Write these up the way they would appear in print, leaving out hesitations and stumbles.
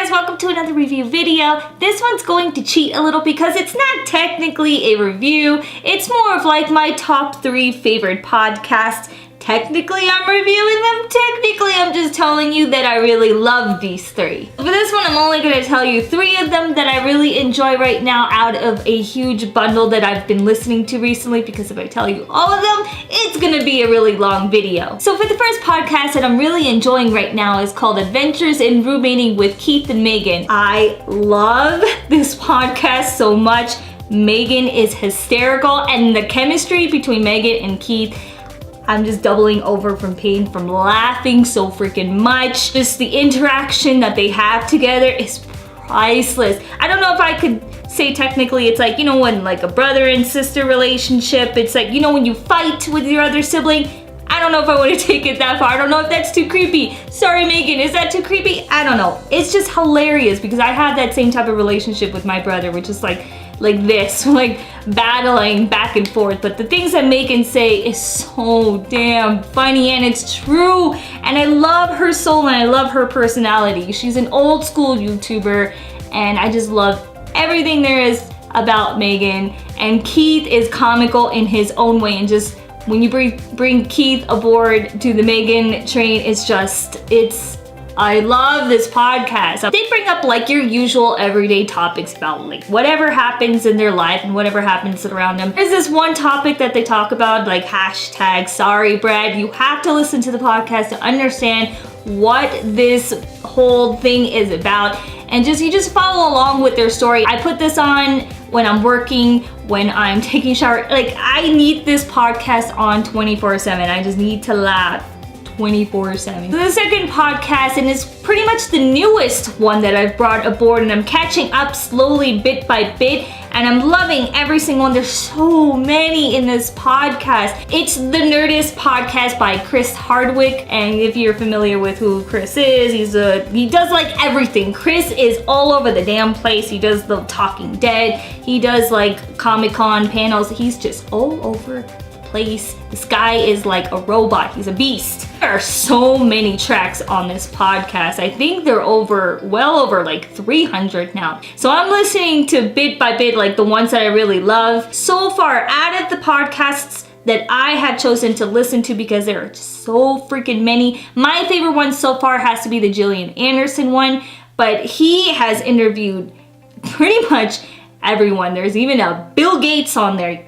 guys, welcome to another review video. This one's going to cheat a little because it's not technically a review. It's more of like my top 3 favorite podcasts. Technically, I'm reviewing them. Technically, I'm just telling you that I really love these 3. For this one, I'm only going to tell you 3 of them that I really enjoy right now out of a huge bundle that I've been listening to recently, because if I tell you all of them, it's going to be a really long video. So for the first podcast that I'm really enjoying right now is called Adventures in Roommating with Keith and Meghan. I love this podcast so much. Meghan is hysterical, and the chemistry between Meghan and Keith, I'm just doubling over from pain from laughing so freaking much. Just the interaction that they have together is priceless. I don't know if I could say technically it's like, you know, when like a brother and sister relationship, it's like, you know, when you fight with your other sibling. I don't know if I want to take it that far. I don't know if that's too creepy. Sorry, Meghan, is that too creepy? I don't know. It's just hilarious because I have that same type of relationship with my brother, which is like this, like battling back and forth. But the things that Meghan say is so damn funny, and it's true. And I love her soul and I love her personality. She's an old school YouTuber, and I just love everything there is about Meghan. And Keith is comical in his own way, and just when you bring Keith aboard to the Meghan train, I love this podcast. They bring up like your usual everyday topics about like whatever happens in their life and whatever happens around them. There's this one topic that they talk about, like hashtag sorry Brad. You have to listen to the podcast to understand what this whole thing is about, and you just follow along with their story. I put this on when I'm working, when I'm taking a shower. Like, I need this podcast on 24/7. I just need to laugh 24/7. So the second podcast, and it's pretty much the newest one that I've brought aboard, and I'm catching up slowly bit by bit, and I'm loving every single one. There's so many in this podcast. It's the Nerdist podcast by Hardwick, and if you're familiar with who Chris is, he does like everything. Chris is all over the damn place. He does the Talking Dead. He does like Comic-Con panels. He's just all over place. This guy is like a robot. He's a beast. There are so many tracks on this podcast. I think they're well over like 300 now. So I'm listening to bit by bit, like the ones that I really love. So far, out of the podcasts that I have chosen to listen to, because there are so freaking many, my favorite one so far has to be the Gillian Anderson one, but he has interviewed pretty much everyone. There's even a Bill Gates on there.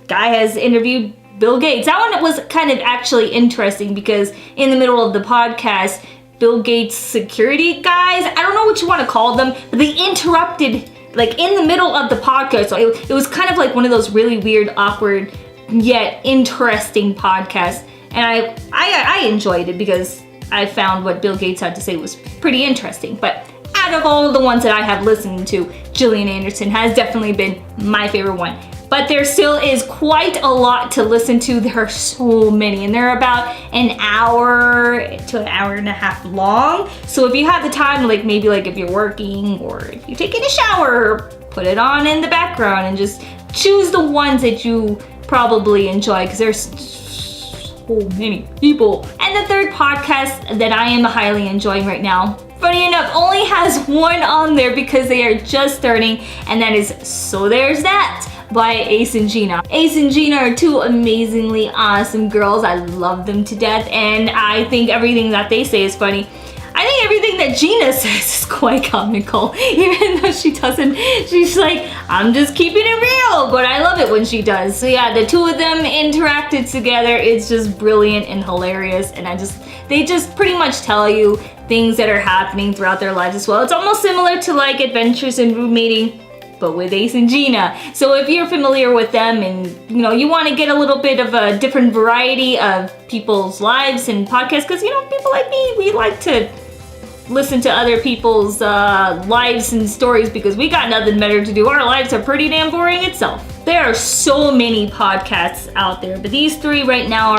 Guy has interviewed Bill Gates. That one was kind of actually interesting because in the middle of the podcast, Bill Gates' security guys, I don't know what you want to call them, but they interrupted like in the middle of the podcast. So it was kind of like one of those really weird, awkward, yet interesting podcasts. And I enjoyed it because I found what Bill Gates had to say was pretty interesting. But out of all of the ones that I have listened to, Gillian Anderson has definitely been my favorite one. But there still is quite a lot to listen to. There are so many, and they're about an hour to an hour and a half long. So if you have the time, like maybe like if you're working or if you're taking a shower, put it on in the background and just choose the ones that you probably enjoy, because there's so many people. And the third podcast that I am highly enjoying right now, funny enough, only has one on there because they are just starting, and that is So There's That by Ace and Gina. Ace and Gina are 2 amazingly awesome girls. I love them to death, and I think everything that they say is funny. I think everything that Gina says is quite comical, even though she doesn't. She's like, I'm just keeping it real, but I love it when she does. So yeah, the 2 of them interacted together. It's just brilliant and hilarious, and they just pretty much tell you things that are happening throughout their lives as well. It's almost similar to like Adventures in Roommating, but with Ace and Gina. So if you're familiar with them and you know you want to get a little bit of a different variety of people's lives and podcasts, because you know people like me, we like to listen to other people's lives and stories because we got nothing better to do. Our lives are pretty damn boring itself. There are so many podcasts out there, but these 3 right now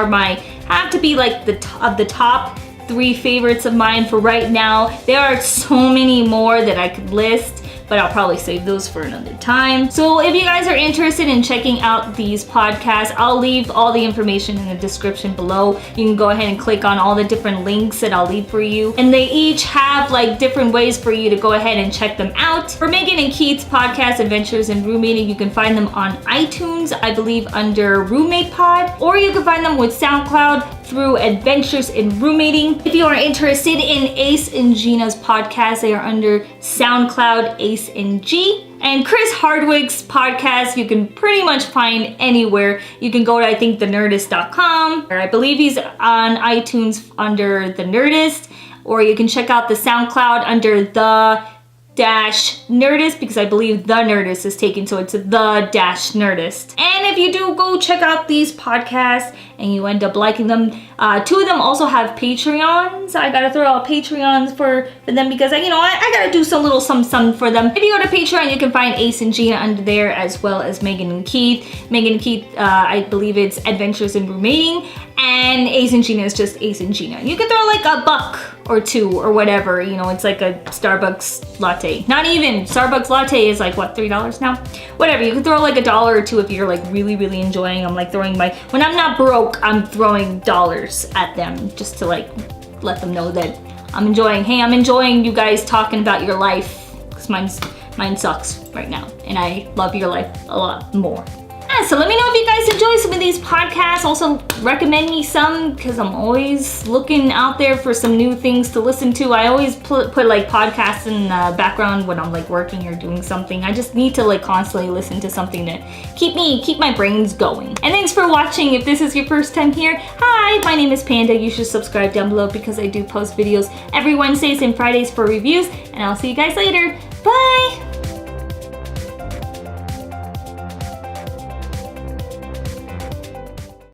have to be like the top 3 favorites of mine for right now. There are so many more that I could list, but I'll probably save those for another time. So if you guys are interested in checking out these podcasts, I'll leave all the information in the description below. You can go ahead and click on all the different links that I'll leave for you. And they each have like different ways for you to go ahead and check them out. For Meghan and Keith's podcast, Adventures in Roommating, you can find them on iTunes, I believe under Roommate Pod, or you can find them with SoundCloud through Adventures in Roommating. If you are interested in Ace and Gina's podcast, they are under SoundCloud Ace and G. And Chris Hardwick's podcast, you can pretty much find anywhere. You can go to, I think, thenerdist.com, or I believe he's on iTunes under The Nerdist, or you can check out the SoundCloud under the-Nerdist, because I believe The Nerdist is taken, so it's the-Nerdist. And if you do go check out these podcasts and you end up liking them, two of them also have Patreons. I gotta throw out Patreons for them because I gotta do some little something for them. If you go to Patreon, you can find Ace and Gina under there, as well as Meghan and Keith. Meghan and Keith, I believe it's Adventures in Roommating, and Ace and Gina is just Ace and Gina. You could throw like $1 or $2 or whatever, it's like a Starbucks latte. Not even, Starbucks latte is like what, $3 now? Whatever, you can throw like $1 or $2 if you're like really enjoying. I'm like throwing when I'm not broke, I'm throwing dollars at them just to like let them know that I'm enjoying you guys talking about your life, because mine sucks right now, and I love your life a lot more. So let me know if you guys enjoy some of these podcasts. Also recommend me some, because I'm always looking out there for some new things to listen to. I always put like podcasts in the background when I'm like working or doing something. I just need to like constantly listen to something to keep my brains going. And thanks for watching. If this is your first time here, hi, my name is Panda. You should subscribe down below because I do post videos every Wednesdays and Fridays for reviews. And I'll see you guys later. Bye!